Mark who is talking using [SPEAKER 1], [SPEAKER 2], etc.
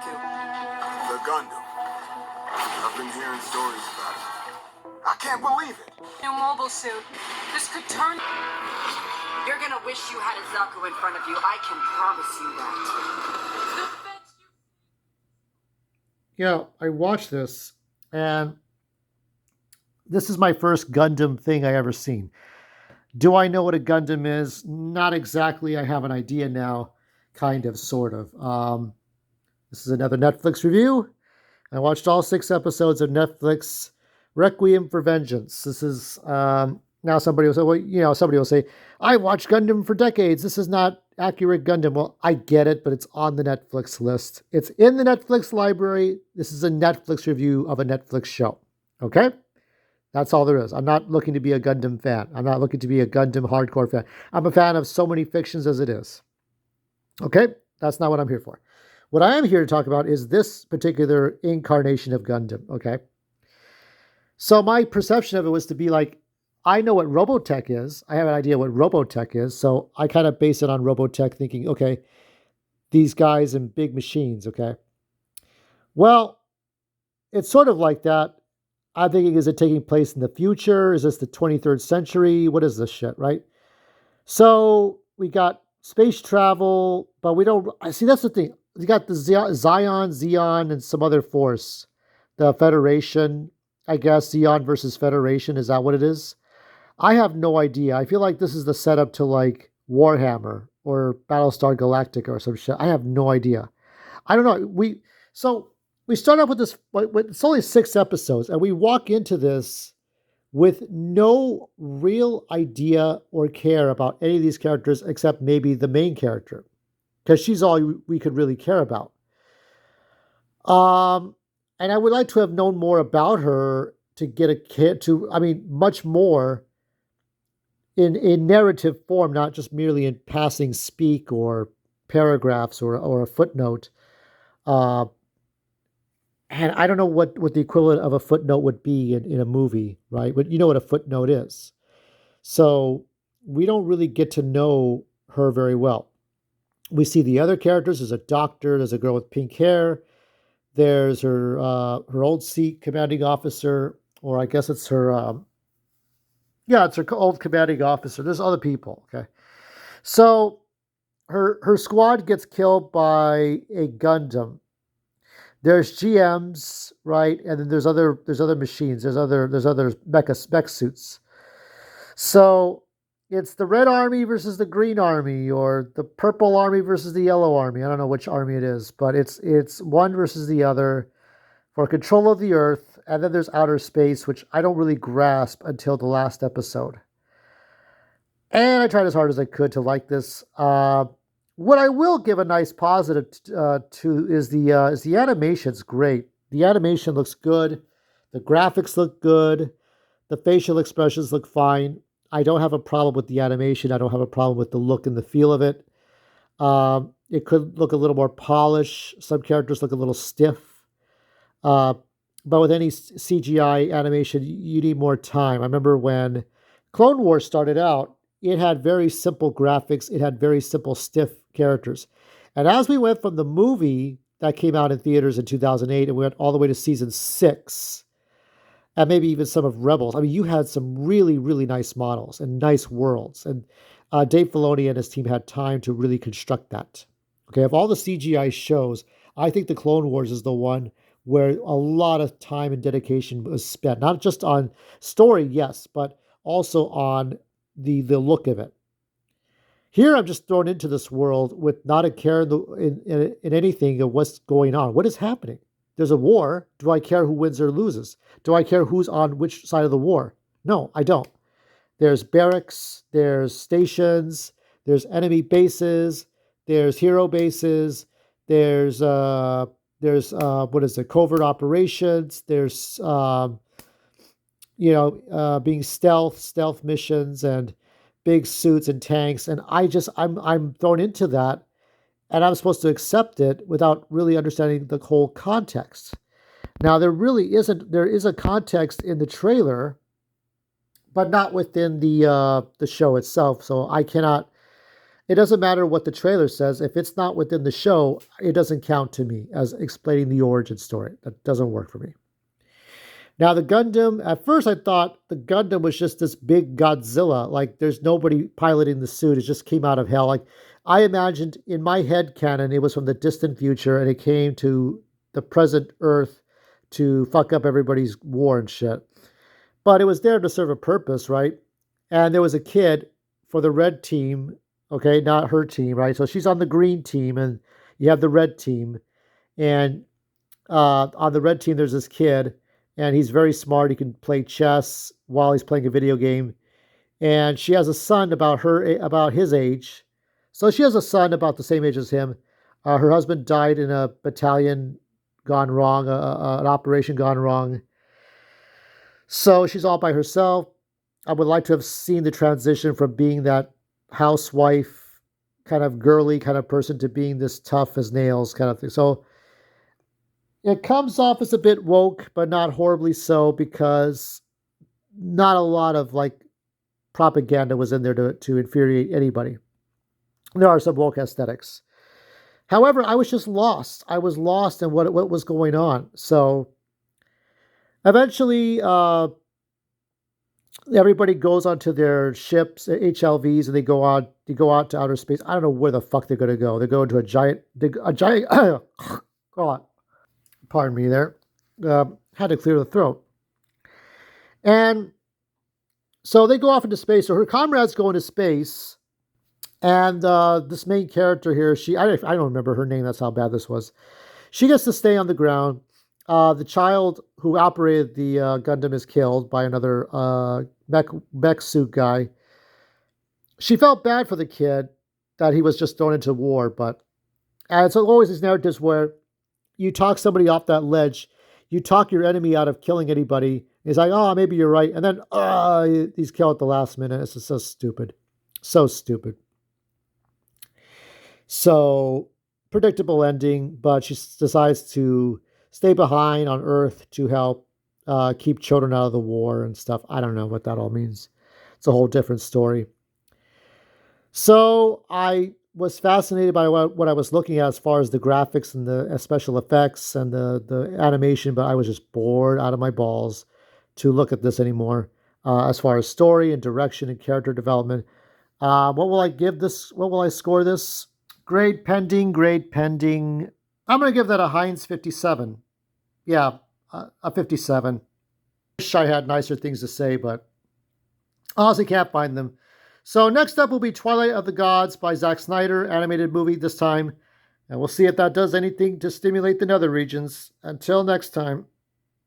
[SPEAKER 1] to?
[SPEAKER 2] The Gundam. I've been hearing stories about it. I can't believe it.
[SPEAKER 1] New mobile suit. This could turn...
[SPEAKER 3] You're gonna wish you had a Zaku in front of you. I can promise you that.
[SPEAKER 4] I watched this, and this is my first Gundam thing I ever seen. Do I know what a Gundam is? Not exactly. I have an idea now, kind of, sort of. This is another Netflix review. I watched all 6 episodes of Netflix Requiem for Vengeance. This is, now somebody will say, well, somebody will say, I watched Gundam for decades. This is not accurate Gundam. Well, I get it, but it's on the Netflix list. It's in the Netflix library. This is a Netflix review of a Netflix show. Okay? That's all there is. I'm not looking to be a Gundam fan. I'm not looking to be a Gundam hardcore fan. I'm a fan of so many fictions as it is. Okay? That's not what I'm here for. What I am here to talk about is this particular incarnation of Gundam. Okay? So my perception of it was to be like, I know what Robotech is. I have an idea what Robotech is. So I kind of base it on Robotech thinking, okay, these guys in big machines, okay? Well, it's sort of like that. I'm thinking, is it taking place in the future? Is this the 23rd century? What is this shit, right? So we got space travel, but we don't... See, that's the thing. You got the Xeon, and some other force. The Federation, I guess, Xeon versus Federation. Is that what it is? I have no idea. I feel like this is the setup to like Warhammer or Battlestar Galactica or some shit. I have no idea. I don't know. We start off with this. It's only 6 episodes, and we walk into this with no real idea or care about any of these characters except maybe the main character, because she's all we could really care about. And I would like to have known more about her to get much more in narrative form, not just merely in passing speak or paragraphs or a footnote. And I don't know what the equivalent of a footnote would be in a movie, right? But you know what a footnote is. So we don't really get to know her very well. We see the other characters. There's a doctor. There's a girl with pink hair. There's her old seat commanding officer, or I guess it's her... it's her old commanding officer. There's other people, okay? So her squad gets killed by a Gundam. There's GMs, right? And then there's other machines. There's other mech suits. So it's the Red Army versus the Green Army, or the Purple Army versus the Yellow Army. I don't know which army it is, but it's one versus the other for control of the Earth. And then there's outer space, which I don't really grasp until the last episode. And I tried as hard as I could to like this. What I will give a nice positive to is the animation's great. The animation looks good. The graphics look good. The facial expressions look fine. I don't have a problem with the animation. I don't have a problem with the look and the feel of it. It could look a little more polished. Some characters look a little stiff. But with any CGI animation, you need more time. I remember when Clone Wars started out, it had very simple graphics. It had very simple, stiff characters. And as we went from the movie that came out in theaters in 2008, and we went all the way to season 6, and maybe even some of Rebels, I mean, you had some really, really nice models and nice worlds. And Dave Filoni and his team had time to really construct that. Okay, of all the CGI shows, I think the Clone Wars is the one where a lot of time and dedication was spent, not just on story, yes, but also on the look of it. Here, I'm just thrown into this world with not a care in anything of what's going on. What is happening? There's a war. Do I care who wins or loses? Do I care who's on which side of the war? No, I don't. There's barracks, there's stations, there's enemy bases, there's hero bases, there's covert operations, there's being stealth missions and big suits and tanks, and I'm thrown into that, and I'm supposed to accept it without really understanding the whole context. Now there is a context in the trailer, but not within the show itself. So I cannot It doesn't matter what the trailer says. If it's not within the show, it doesn't count to me as explaining the origin story. That doesn't work for me. Now, the Gundam, at first I thought the Gundam was just this big Godzilla. Like, there's nobody piloting the suit. It just came out of hell. Like, I imagined in my head canon, it was from the distant future and it came to the present Earth to fuck up everybody's war and shit. But it was there to serve a purpose, right? And there was a kid for the red team, okay, not her team, right? So she's on the green team and you have the red team. And on the red team, there's this kid and he's very smart. He can play chess while he's playing a video game. And she has a son about his age. So she has a son about the same age as him. Her husband died in a battalion gone wrong, an operation gone wrong. So she's all by herself. I would like to have seen the transition from being that housewife, kind of girly kind of person to being this tough as nails kind of thing. So it comes off as a bit woke, but not horribly so, because not a lot of like propaganda was in there to infuriate anybody. There are some woke aesthetics. However, I was just lost. I was lost in what was going on. So eventually, everybody goes onto their ships, HLVs, and they go out to outer space. I don't know where the fuck they're going to go. They go into a giant. God, pardon me there. Had to clear the throat. And so they go off into space. So her comrades go into space. And this main character here, I don't remember her name. That's how bad this was. She gets to stay on the ground. The child who operated the Gundam is killed by another mech suit guy. She felt bad for the kid that he was just thrown into war, but it's always these narratives where you talk somebody off that ledge, you talk your enemy out of killing anybody. He's like, oh, maybe you're right. And then he's killed at the last minute. It's just so stupid. So stupid. So, predictable ending, but she decides to stay behind on Earth to help keep children out of the war and stuff. I don't know what that all means. It's a whole different story. So, I was fascinated by what I was looking at as far as the graphics and the special effects and the animation, but I was just bored out of my balls to look at this anymore. As far as story and direction and character development. What will I give this? What will I score this? Grade pending. I'm going to give that a Heinz 57. Yeah, a 57. Wish I had nicer things to say, but honestly can't find them. So next up will be Twilight of the Gods by Zack Snyder, animated movie this time. And we'll see if that does anything to stimulate the nether regions. Until next time.